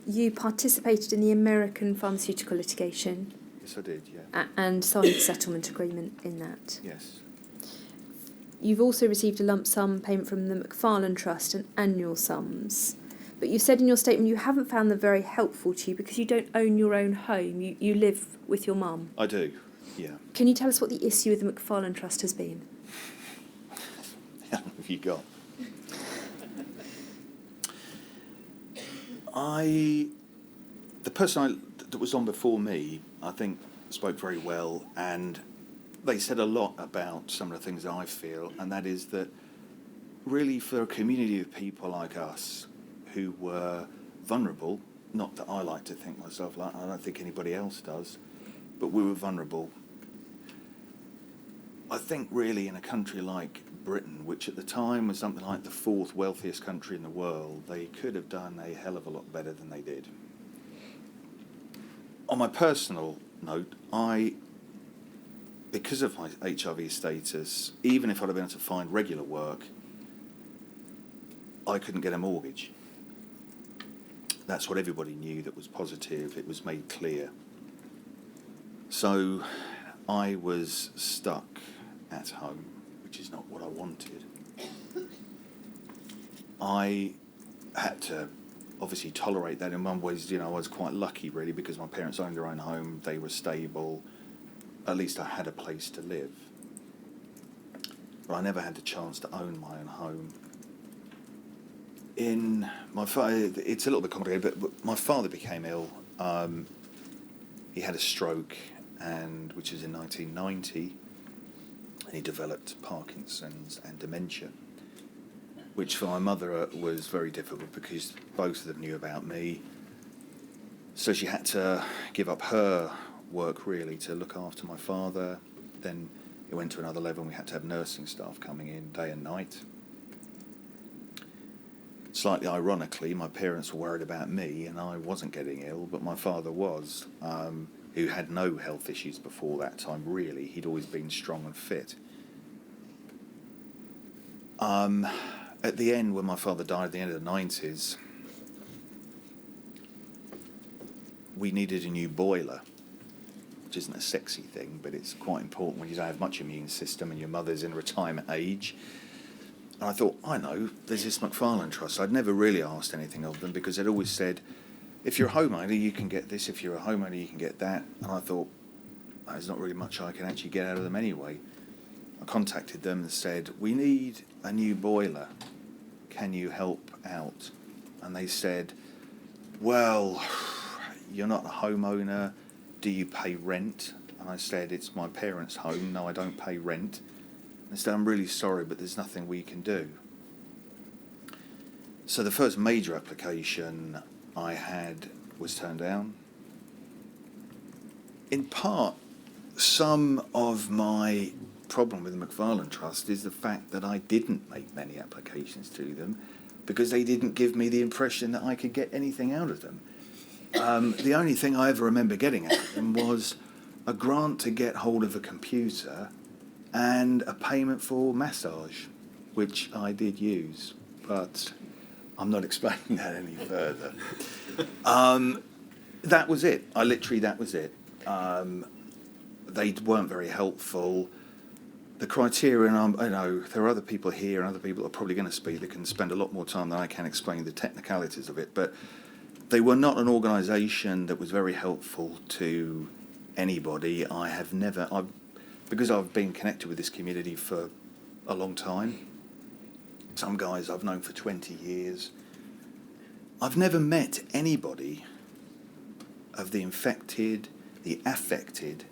Speaker 2: you participated in the American pharmaceutical litigation.
Speaker 4: Yes, I did, yeah.
Speaker 2: And signed a settlement agreement in that.
Speaker 4: Yes.
Speaker 2: You've also received a lump sum payment from the McFarlane Trust and annual sums. But you said in your statement you haven't found them very helpful to you because you don't own your own home. You live with your mum.
Speaker 4: I do, yeah.
Speaker 2: Can you tell us what the issue with the McFarlane Trust has been?
Speaker 4: How long have you got? The person that was on before me, I think, spoke very well, and they said a lot about some of the things I feel, and that is that really for a community of people like us who were vulnerable, not that I like to think myself like, I don't think anybody else does, but we were vulnerable. I think really in a country like Britain, which at the time was something like the fourth wealthiest country in the world, they could have done a hell of a lot better than they did. On my personal note, because of my HIV status, even if I'd have been able to find regular work, I couldn't get a mortgage. That's what everybody knew that was positive. It was made clear. So I was stuck at home, which is not what I wanted. I had to obviously tolerate that. In one ways, I was quite lucky really, because my parents owned their own home, they were stable, at least I had a place to live. But I never had the chance to own my own home. It's a little bit complicated, but my father became ill. He had a stroke, which was in 1990, and he developed Parkinson's and dementia, which for my mother was very difficult because both of them knew about me. So she had to give up her work really to look after my father. Then it went to another level and we had to have nursing staff coming in day and night. Slightly ironically, my parents were worried about me and I wasn't getting ill, but my father was, who had no health issues before that time really. He'd always been strong and fit. At the end, when my father died at the end of the 90s, we needed a new boiler, which isn't a sexy thing, but it's quite important when you don't have much immune system and your mother's in retirement age. And I thought, I know, there's this McFarlane Trust. I'd never really asked anything of them because they'd always said, if you're a homeowner, you can get this. If you're a homeowner, you can get that. And I thought, there's not really much I can actually get out of them anyway. I contacted them and said, we need a new boiler. Can you help out? And they said, well, you're not a homeowner. Do you pay rent? And I said, it's my parents' home. No, I don't pay rent. And they said, I'm really sorry, but there's nothing we can do. So the first major application I had was turned down. In part, some of my problem with the McFarlane Trust is the fact that I didn't make many applications to them because they didn't give me the impression that I could get anything out of them. The only thing I ever remember getting out of them was a grant to get hold of a computer and a payment for massage, which I did use, but I'm not explaining that any further. That was it. That was it. They weren't very helpful. The criterion, I know there are other people here and other people that are probably going to speak that can spend a lot more time than I can explaining the technicalities of it, but they were not an organisation that was very helpful to anybody. Because I've been connected with this community for a long time, some guys I've known for 20 years, I've never met anybody of the infected, the affected,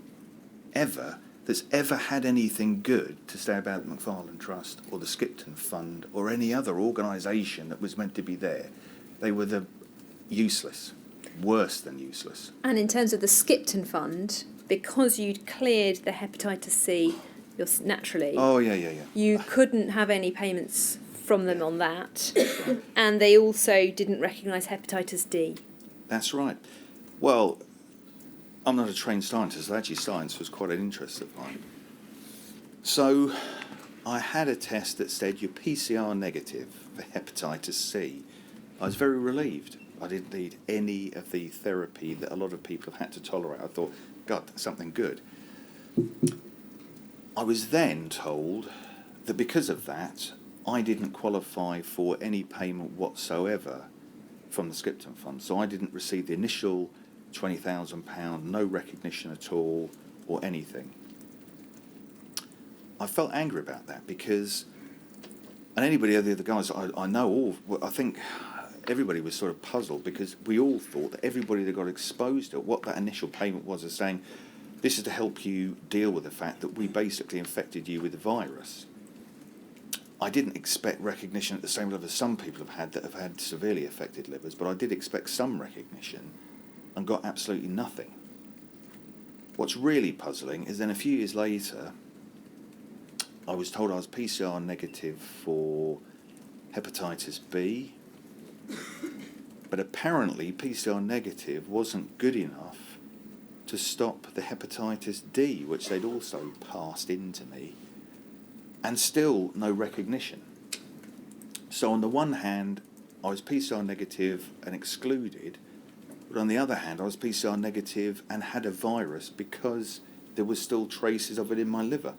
Speaker 4: that's ever had anything good to say about the McFarlane Trust or the Skipton Fund or any other organisation that was meant to be there. They were useless, worse than useless.
Speaker 2: And in terms of the Skipton Fund, because you'd cleared the hepatitis C naturally, you couldn't have any payments from them on that, and they also didn't recognise hepatitis D.
Speaker 4: That's right. Well, I'm not a trained scientist, so actually science was quite an interest of mine. So I had a test that said you're PCR negative for hepatitis C. I was very relieved. I didn't need any of the therapy that a lot of people have had to tolerate. I thought, God, that's something good. I was then told that because of that, I didn't qualify for any payment whatsoever from the Skipton Fund. So I didn't receive the initial £20,000, no recognition at all, or anything. I felt angry about that because, and anybody, the other guys I know I think everybody was sort of puzzled because we all thought that everybody that got exposed to what that initial payment was saying, this is to help you deal with the fact that we basically infected you with the virus. I didn't expect recognition at the same level as some people have had that have had severely affected livers, but I did expect some recognition and got absolutely nothing. What's really puzzling is then a few years later, I was told I was PCR negative for hepatitis B, but apparently PCR negative wasn't good enough to stop the hepatitis D, which they'd also passed into me, and still no recognition. So on the one hand, I was PCR negative and excluded, but on the other hand, I was PCR negative and had a virus because there was still traces of it in my liver.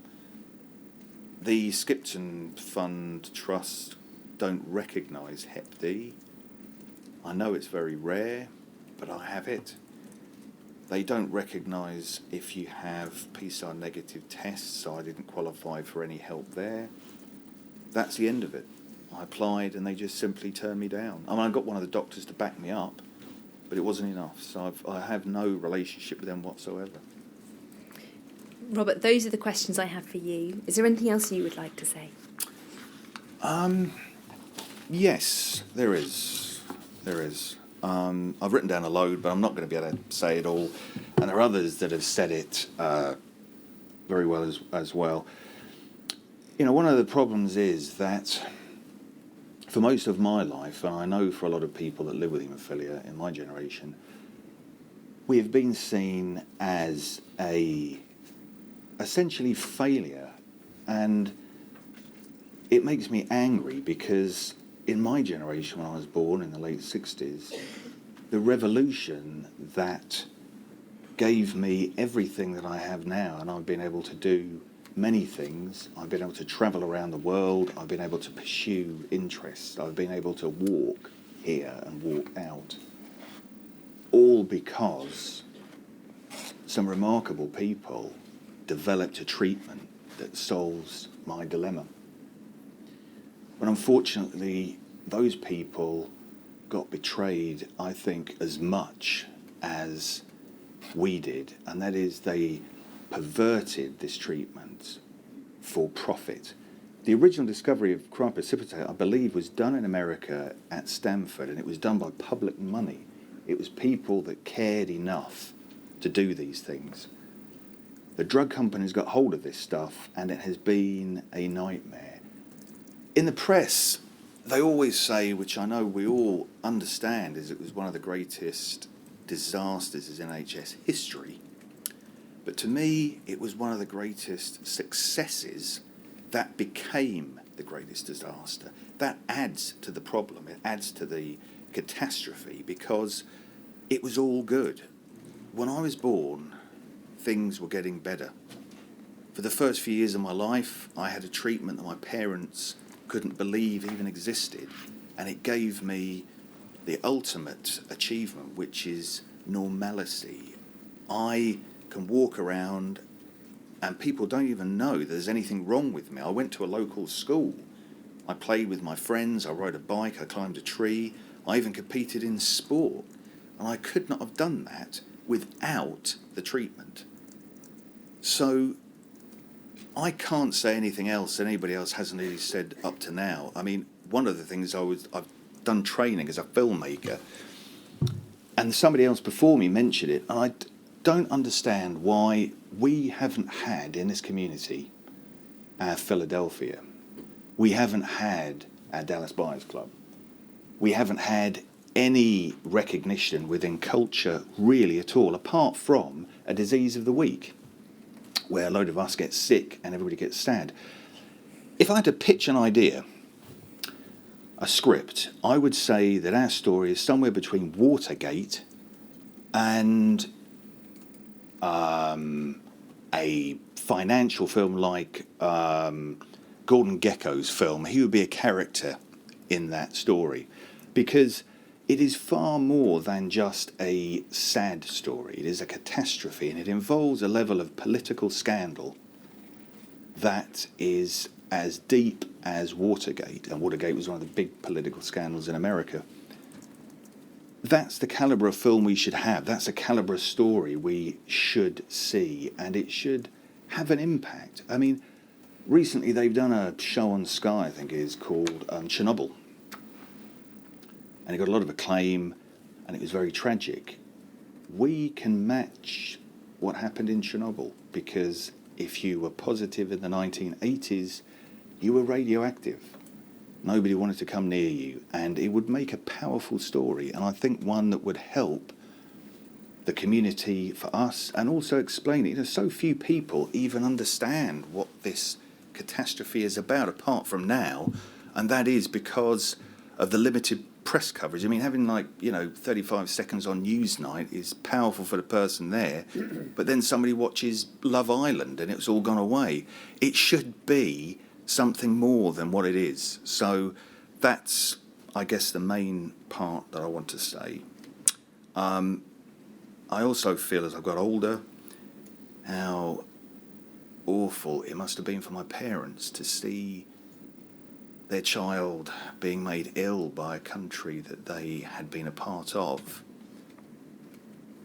Speaker 4: The Skipton Fund Trust don't recognise Hep D. I know it's very rare, but I have it. They don't recognise if you have PCR negative tests, so I didn't qualify for any help there. That's the end of it. I applied and they just simply turned me down. I mean, I got one of the doctors to back me up, but it wasn't enough. So I have no relationship with them whatsoever.
Speaker 2: Robert, those are the questions I have for you. Is there anything else you would like to say?
Speaker 4: Yes, there is. There is. I've written down a load, but I'm not going to be able to say it all. And there are others that have said it very well as well. You know, one of the problems is that for most of my life, and I know for a lot of people that live with haemophilia in my generation, we have been seen as essentially failure. And it makes me angry because in my generation, when I was born in the late 60s, the revolution that gave me everything that I have now, and I've been able to do many things. I've been able to travel around the world. I've been able to pursue interests. I've been able to walk here and walk out. All because some remarkable people developed a treatment that solves my dilemma. But unfortunately, those people got betrayed, I think, as much as we did, and that is they perverted this treatment for profit. The original discovery of cryoprecipitate, I believe, was done in America at Stanford, and it was done by public money. It was people that cared enough to do these things. The drug companies got hold of this stuff, and it has been a nightmare. In the press, they always say, which I know we all understand, is it was one of the greatest disasters in NHS history. But to me, it was one of the greatest successes that became the greatest disaster. That adds to the problem. It adds to the catastrophe because it was all good. When I was born, things were getting better. For the first few years of my life, I had a treatment that my parents couldn't believe even existed, and it gave me the ultimate achievement, which is normalcy. I can walk around and people don't even know there's anything wrong with me. I went to a local school. I played with my friends, I rode a bike, I climbed a tree, I even competed in sport. And I could not have done that without the treatment. So I can't say anything else that anybody else hasn't really said up to now. I mean, one of the things I've done training as a filmmaker, and somebody else before me mentioned it, and I don't understand why we haven't had in this community our Philadelphia. We haven't had our Dallas Buyers Club. We haven't had any recognition within culture really at all, apart from a disease of the week, where a load of us get sick and everybody gets sad. If I had to pitch an idea, a script, I would say that our story is somewhere between Watergate and a financial film like Gordon Gekko's film. He would be a character in that story because it is far more than just a sad story. It is a catastrophe, and it involves a level of political scandal that is as deep as Watergate, and Watergate was one of the big political scandals in America. That's the calibre of film we should have. That's the calibre of story we should see, and it should have an impact. I mean, recently they've done a show on Sky, I think it is, called Chernobyl. And it got a lot of acclaim, and it was very tragic. We can match what happened in Chernobyl, because if you were positive in the 1980s, you were radioactive. Nobody wanted to come near you, and it would make a powerful story, and I think one that would help the community for us, and also explain it. You know, so few people even understand what this catastrophe is about, apart from now, and that is because of the limited press coverage. I mean, having 35 seconds on Newsnight is powerful for the person there, but then somebody watches Love Island and it's all gone away. It should be something more than what it is. So that's, I guess the main part that I want to say, I also feel as I've got older how awful it must have been for my parents to see their child being made ill by a country that they had been a part of.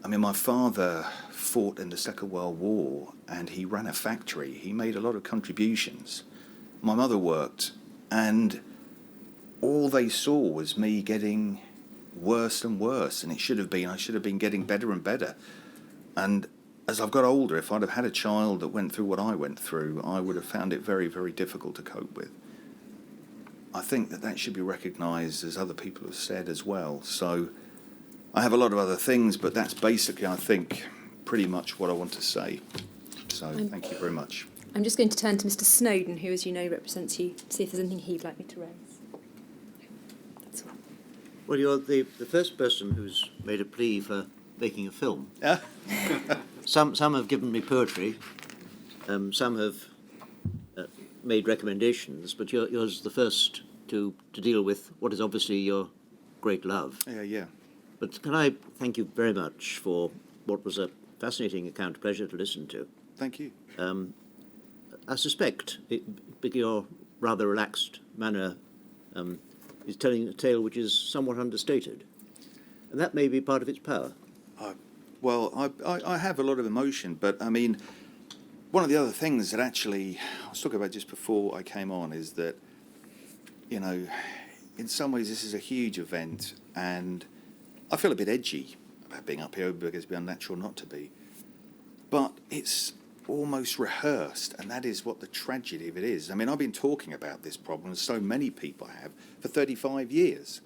Speaker 4: I mean, my father fought in the Second World War and he ran a factory. He made a lot of contributions. My mother worked, and all they saw was me getting worse and worse, and I should have been getting better and better. And as I've got older, if I'd have had a child that went through what I went through, I would have found it very, very difficult to cope with. I think that should be recognised, as other people have said as well. So I have a lot of other things, but that's basically, I think, pretty much what I want to say. So thank you very much.
Speaker 2: I'm just going to turn to Mr. Snowden, who, as you know, represents you, to see if there's anything he'd like me to raise. That's all.
Speaker 1: Well, you're the first person who's made a plea for making a film. Some have given me poetry, some have made recommendations, but yours is the first to deal with what is obviously your great love.
Speaker 4: Yeah.
Speaker 1: But can I thank you very much for what was a fascinating account, pleasure to listen to.
Speaker 4: Thank you.
Speaker 1: I suspect your rather relaxed manner is telling a tale which is somewhat understated, and that may be part of its power.
Speaker 4: I have a lot of emotion, but I mean, one of the other things that actually I was talking about just before I came on is that, you know, in some ways this is a huge event, and I feel a bit edgy about being up here because it'd be unnatural not to be. But it's almost rehearsed, and that is what the tragedy of it is. I mean, I've been talking about this problem, as so many people have, for 35 years,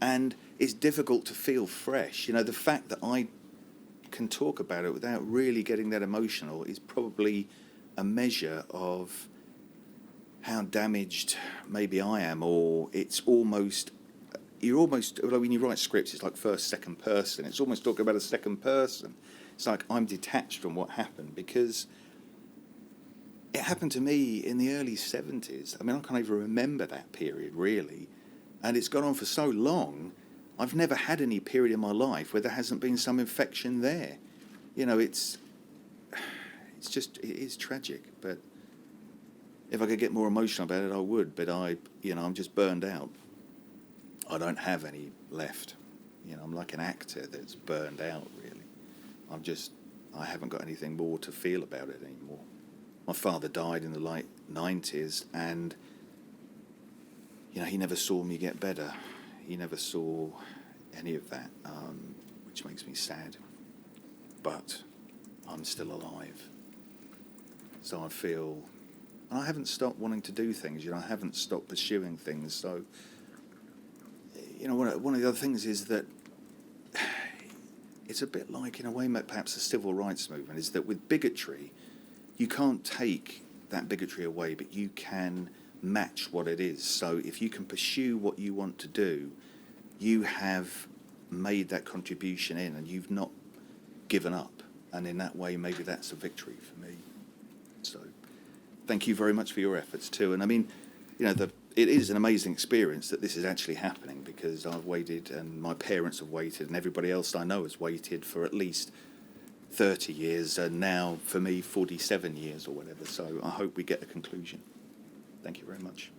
Speaker 4: and it's difficult to feel fresh. You know, the fact that I can talk about it without really getting that emotional is probably a measure of how damaged maybe I am, or it's almost, like when you write scripts, it's like first, second person. It's almost talking about a second person. It's like I'm detached from what happened because it happened to me in the early 70s. I mean, I can't even remember that period, really. And it's gone on for so long, I've never had any period in my life where there hasn't been some infection there. You know, it is tragic. But if I could get more emotional about it, I would. But I'm just burned out. I don't have any left. You know, I'm like an actor that's burned out, really. I haven't got anything more to feel about it anymore. My father died in the late 90s, and, you know, he never saw me get better. He never saw any of that, which makes me sad. But I'm still alive. So I feel, and I haven't stopped wanting to do things, you know, I haven't stopped pursuing things. So, you know, one of the other things is that it's a bit like, in a way, perhaps the civil rights movement, is that with bigotry, you can't take that bigotry away, but you can match what it is. So if you can pursue what you want to do, you have made that contribution in, and you've not given up. And in that way, maybe that's a victory for me. So thank you very much for your efforts too. And I mean, you know, it is an amazing experience that this is actually happening, because I've waited, and my parents have waited, and everybody else I know has waited for at least 30 years, and now for me 47 years or whatever. So I hope we get a conclusion. Thank you very much.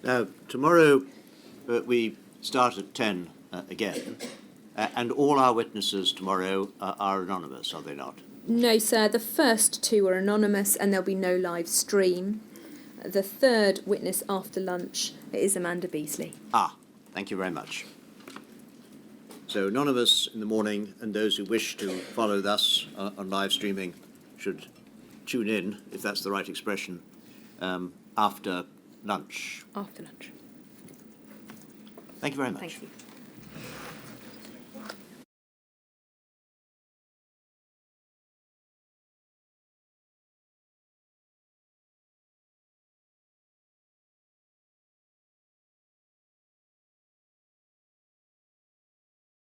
Speaker 1: Now, tomorrow we start at 10 again, and all our witnesses tomorrow are anonymous, are they not?
Speaker 2: No, sir. The first two are anonymous, and there'll be no live stream. The third witness after lunch is Amanda Beasley.
Speaker 1: Thank you very much. So anonymous in the morning, and those who wish to follow thus on live streaming should tune in, if that's the right expression, after lunch.
Speaker 2: After lunch.
Speaker 1: Thank you very much.
Speaker 2: Thank you.